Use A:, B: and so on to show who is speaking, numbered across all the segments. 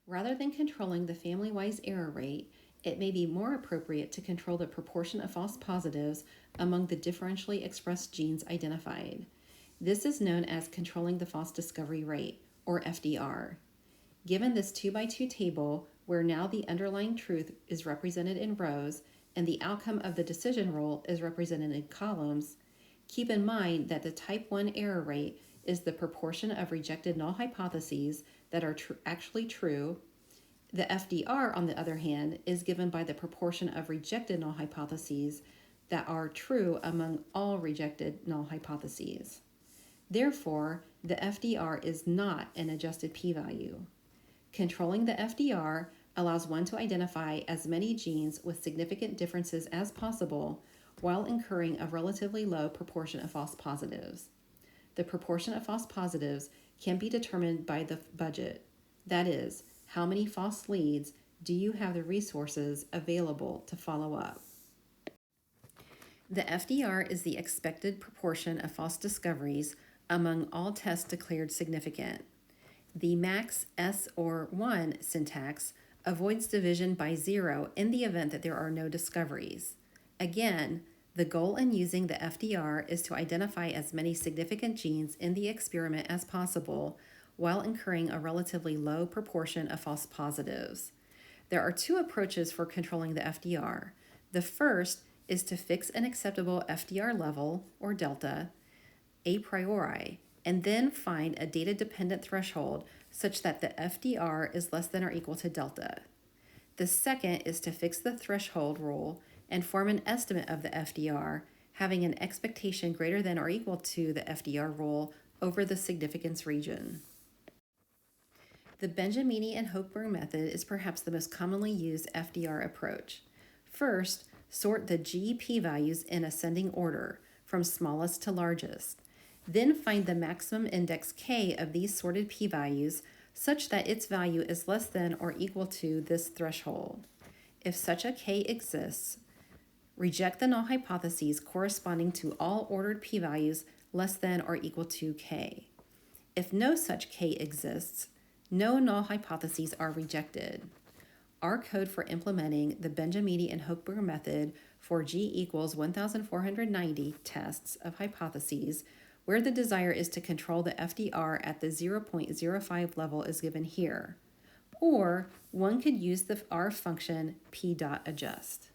A: Rather than controlling the family-wise error rate, it may be more appropriate to control the proportion of false positives among the differentially expressed genes identified. This is known as controlling the false discovery rate, or FDR. Given this 2x2 table, where now the underlying truth is represented in rows and the outcome of the decision rule is represented in columns, keep in mind that the type 1 error rate is the proportion of rejected null hypotheses that are actually true. The FDR, on the other hand, is given by the proportion of rejected null hypotheses that are true among all rejected null hypotheses. Therefore, the FDR is not an adjusted p-value. Controlling the FDR allows one to identify as many genes with significant differences as possible while incurring a relatively low proportion of false positives. The proportion of false positives can be determined by the budget. That is, how many false leads do you have the resources available to follow up? The FDR is the expected proportion of false discoveries among all tests declared significant. The max S or 1 syntax avoids division by 0 in the event that there are no discoveries. Again, the goal in using the FDR is to identify as many significant genes in the experiment as possible while incurring a relatively low proportion of false positives. There are two approaches for controlling the FDR. The first is to fix an acceptable FDR level, or delta, a priori, and then find a data-dependent threshold such that the FDR is less than or equal to delta. The second is to fix the threshold rule and form an estimate of the FDR, having an expectation greater than or equal to the FDR rule over the significance region. The Benjamini and Hochberg method is perhaps the most commonly used FDR approach. First, sort the G p-values in ascending order, from smallest to largest. Then find the maximum index k of these sorted p-values such that its value is less than or equal to this threshold. If such a k exists, reject the null hypotheses corresponding to all ordered p-values less than or equal to k. If no such k exists, no null hypotheses are rejected. Our code for implementing the Benjamini and Hochberg method for G equals 1490 tests of hypotheses, where the desire is to control the FDR at the 0.05 level, is given here. Or one could use the R function p.adjust.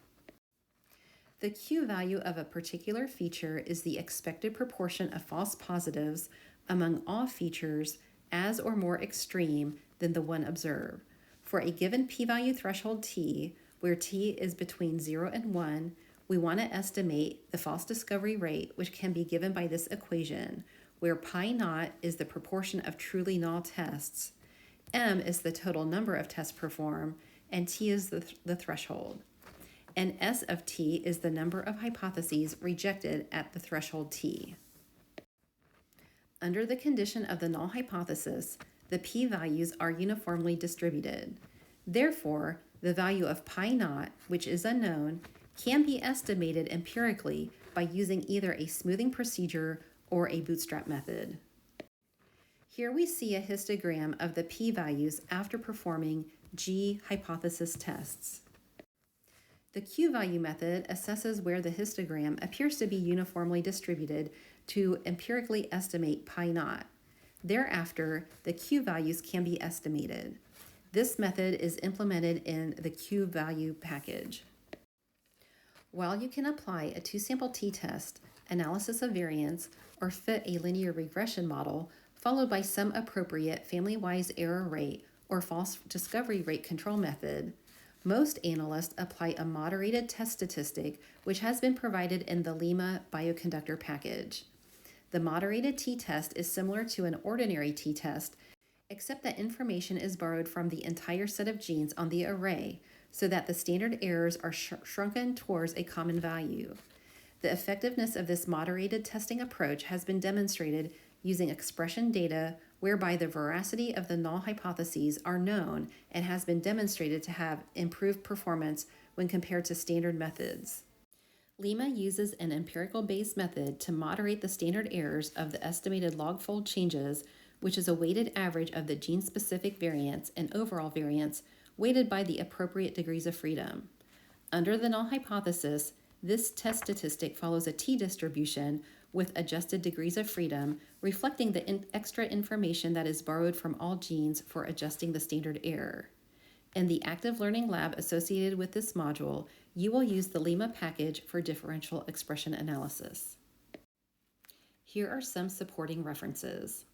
A: The Q value of a particular feature is the expected proportion of false positives among all features as or more extreme than the one observed. For a given p-value threshold t, where t is between 0 and 1, we want to estimate the false discovery rate, which can be given by this equation, where pi naught is the proportion of truly null tests, m is the total number of tests performed, and t is the threshold. And S of t is the number of hypotheses rejected at the threshold t. Under the condition of the null hypothesis, the p-values are uniformly distributed. Therefore, the value of pi naught, which is unknown, can be estimated empirically by using either a smoothing procedure or a bootstrap method. Here we see a histogram of the p-values after performing G hypothesis tests. The Q-value method assesses where the histogram appears to be uniformly distributed to empirically estimate pi naught. Thereafter, the Q-values can be estimated. This method is implemented in the Q-value package. While you can apply a two-sample t-test, analysis of variance, or fit a linear regression model, followed by some appropriate family-wise error rate or false discovery rate control method, most analysts apply a moderated test statistic which has been provided in the Lima bioconductor package. The moderated t-test is similar to an ordinary t-test, except that information is borrowed from the entire set of genes on the array, so that the standard errors are shrunken towards a common value. The effectiveness of this moderated testing approach has been demonstrated using expression data whereby the veracity of the null hypotheses are known and has been demonstrated to have improved performance when compared to standard methods. Lima uses an empirical-based method to moderate the standard errors of the estimated log-fold changes which is a weighted average of the gene-specific variance and overall variance weighted by the appropriate degrees of freedom. Under the null hypothesis, this test statistic follows a t-distribution with adjusted degrees of freedom, reflecting the extra information that is borrowed from all genes for adjusting the standard error. In the active learning lab associated with this module, you will use the Lima package for differential expression analysis. Here are some supporting references.